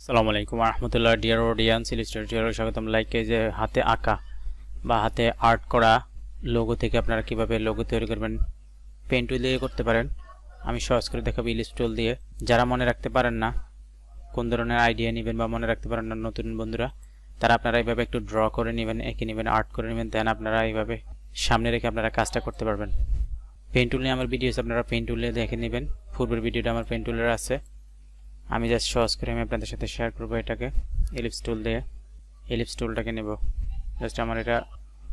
আসসালামু আলাইকুম রহমতুল্লাহ। Dear audience, ইলাস্ট্রেটরে স্বাগতম। লাইকে যে হাতে আঁকা বা হাতে আর্ট করা লোগো থেকে আপনারা কিভাবে লোগো তৈরি করবেন পেন টুল দিয়ে করতে পারেন, আমি সহজ করে দেখাবো ইলিস্ট টুল দিয়ে। যারা মনে রাখতে পারেন না কোন ধরনের আইডিয়া নেবেন বা মনে রাখতে পারেন না নতুন বন্ধুরা, তারা আপনারা এইভাবে একটু ড্র করে নেবেন, এঁকে নেবেন, আর্ট করে নেবেন, দেন আপনারা এইভাবে সামনে রেখে আপনারা কাজটা করতে পারবেন। পেন টুল নিয়ে আমার ভিডিও আছে, আপনারা পেন টুল দিয়ে দেখে নেবেন। পূর্বের ভিডিওটা আমার পেন টুলের আছে, আমি জাস্ট সহজ করে আমি আপনাদের সাথে শেয়ার করবো। এটাকে এলিপস টুল দিয়ে এলিপস টুলটাকে নেব। জাস্ট আমার এটা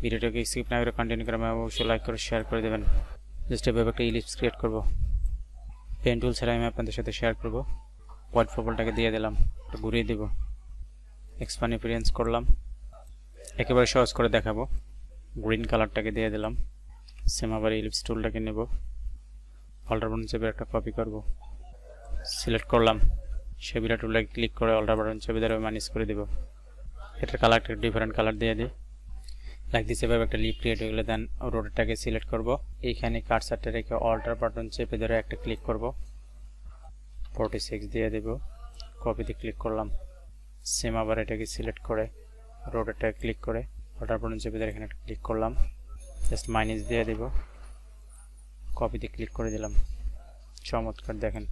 ভিডিওটাকে স্কিপ না করে কন্টিনিউ করে আমি অবশ্যই লাইক করে শেয়ার করে দেবেন। জাস্ট এভাবে একটা ইলিপস ক্রিয়েট করব। পেন টুল ছাড়া আমি আপনাদের সাথে শেয়ার করব। হোয়াইট ফোবলটাকে দিয়ে দিলাম, ঘুরিয়ে দেব, এক্সপ্যান্ড এপিয়ারেন্স করলাম, একেবারে সহজ করে দেখাবো। গ্রিন কালারটাকে দিয়ে দিলাম। সেম আবার ইলিপস টুলটাকে নেব, অল্টার বাটন চেপে একটা কপি করব, সিলেক্ট করলাম, সেভিলা টুলে ক্লিক করে অল্টার বাটন চেপে ধরে ম্যানেজ করে দেব। এটার কালারটা ডিফারেন্ট কালার দিয়ে দিই, লাইক দিস। এভাবে একটা লিপ ক্রিয়েট হয়ে গেলে দেন রোডটাকে সিলেক্ট করব, এইখানে কার্সারটা রেখে অল্টার বাটন চেপে ধরে একটা ক্লিক করব, 46 দিয়ে দেব, কপিতে ক্লিক করলাম। সেম আবার এটাকে সিলেক্ট করে রোডটাকে ক্লিক করে অল্টার বাটন চেপে ধরে এখানে একটা ক্লিক করলাম, জাস্ট মাইনাস দিয়ে দেব, কপিতে ক্লিক করে দিলাম। চমৎকার, দেখেন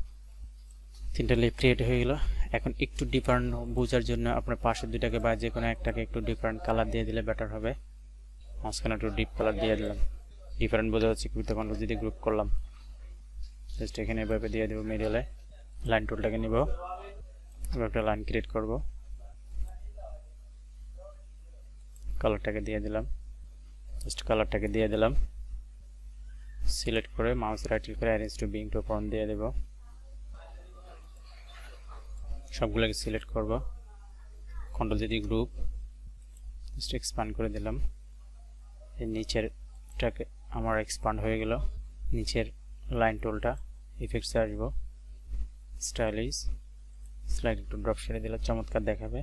তিনটা লিপ ক্রিয়েট হয়ে গেল। এখন একটু ডিফারেন্ট বোঝার জন্য আপনার পাশের দুইটাকে বা যে কোনো একটাকে একটু ডিফারেন্ট কালার দিয়ে দিলে বেটার হবে। মাঝখানে একটু ডিপ কালার দিয়ে দিলাম, ডিফারেন্ট বোঝা যাচ্ছে। কিন্তু কন্ট্রোল যদি গ্রুপ করলাম, জাস্ট এখানে এভাবে দিয়ে দেবো। মিডলে লাইন টুলটাকে নিব, এবার একটা লাইন ক্রিয়েট করব, কালারটাকে দিয়ে দিলাম, জাস্ট কালারটাকে দিয়ে দিলাম। সিলেক্ট করে মাউস রাইট ক্লিক করে arrange to bring to front দিয়ে দেব, সবগুলোকে সিলেক্ট করব, কন্ট্রোল যদি গ্রুপ, জাস্ট এক্সপ্যান্ড করে দিলাম। এই নিচেরটাকে আমার এক্সপ্যান্ড হয়ে গেল। নিচের লাইন টুলটা ইফেক্টসে আসবো, স্টাইলিশ স্লাইড একটু ড্রপ ছেড়ে দিলে চমৎকার দেখাবে।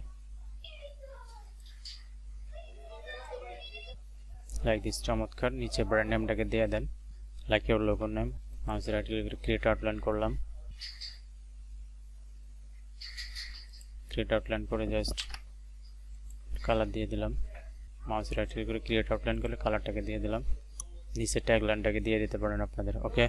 লাইক দিস, চমৎকার। নিচে ব্র্যান্ড নেমটাকে দিয়ে দেন, like your logo name. Mouse right click করে ক্রিয়েট আউটলাইন করলাম, ক্রিয়েট আউটলাইন করে জাস্ট কালার দিয়ে দিলাম। মাউস রাইট ক্লিক করে ক্রিয়েট আউটলাইন করলে কালারটাকে দিয়ে দিলাম। নিচে ট্যাগলাইনটাকে দিয়ে দিতে পারেন আপনাদের। ওকে।